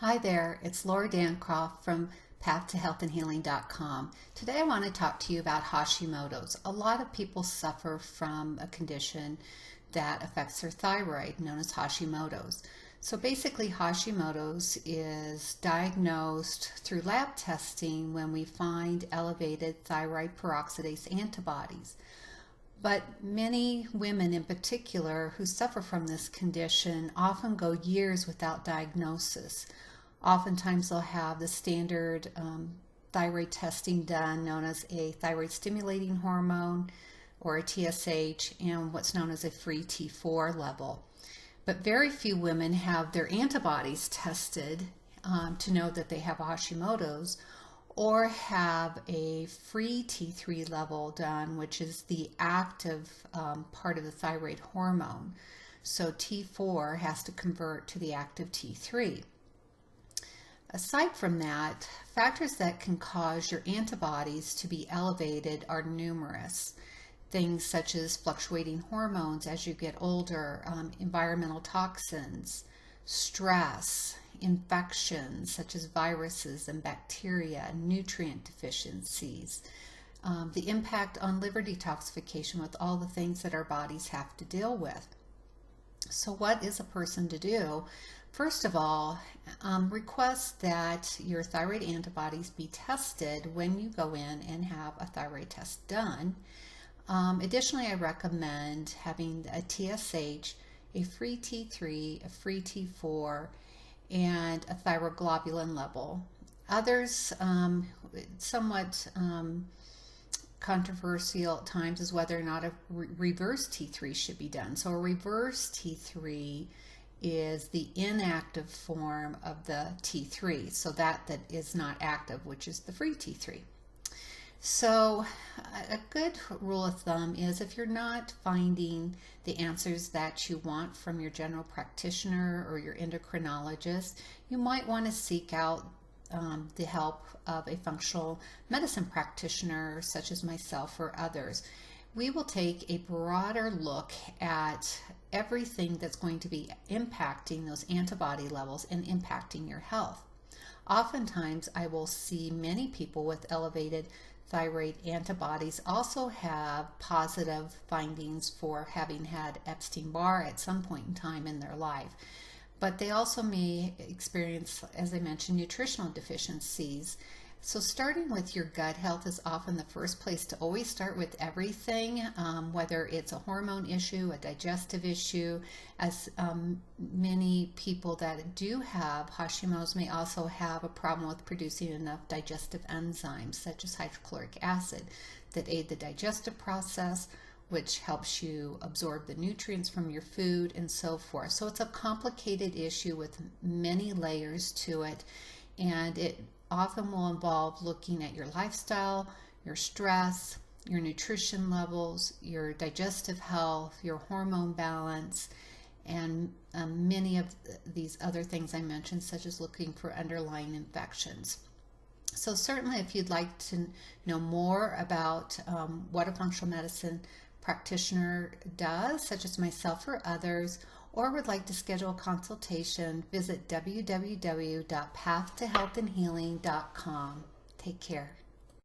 Hi there, it's Laura Dancroft from PathToHealthAndHealing.com. Today I want to talk to you about Hashimoto's. A lot of people suffer from a condition that affects their thyroid, known as Hashimoto's. So basically Hashimoto's is diagnosed through lab testing when we find elevated thyroid peroxidase antibodies. But many women in particular who suffer from this condition often go years without diagnosis. Oftentimes they'll have the standard thyroid testing done, known as a thyroid stimulating hormone or a TSH, and what's known as a free T4 level. But very few women have their antibodies tested to know that they have Hashimoto's, or have a free T3 level done, which is the active part of the thyroid hormone. So T4 has to convert to the active T3. Aside from that, factors that can cause your antibodies to be elevated are numerous. Things such as fluctuating hormones as you get older, environmental toxins, stress, infections such as viruses and bacteria, nutrient deficiencies, the impact on liver detoxification with all the things that our bodies have to deal with. So what is a person to do? First of all, request that your thyroid antibodies be tested when you go in and have a thyroid test done. Additionally, I recommend having a TSH, a free T3, a free T4, and a thyroglobulin level. Others, somewhat controversial at times, is whether or not a reverse T3 should be done. So a reverse T3 is the inactive form of the T3, so that is not active, which is the free T3. So a good rule of thumb is if you're not finding the answers that you want from your general practitioner or your endocrinologist, you might want to seek out the help of a functional medicine practitioner such as myself or others. We will take a broader look at everything that's going to be impacting those antibody levels and impacting your health. Oftentimes I will see many people with elevated thyroid antibodies also have positive findings for having had Epstein-Barr at some point in time in their life. But they also may experience, as I mentioned, nutritional deficiencies. So starting with your gut health is often the first place to always start with everything, whether it's a hormone issue, a digestive issue, as many people that do have Hashimoto's may also have a problem with producing enough digestive enzymes, such as hydrochloric acid, that aid the digestive process, which helps you absorb the nutrients from your food and so forth. So it's a complicated issue with many layers to it, and it often will involve looking at your lifestyle, your stress, your nutrition levels, your digestive health, your hormone balance, and many of these other things I mentioned, such as looking for underlying infections. So certainly if you'd like to know more about what a functional medicine practitioner does, such as myself or others, or would like to schedule a consultation, visit www.pathtohealthandhealing.com. Take care.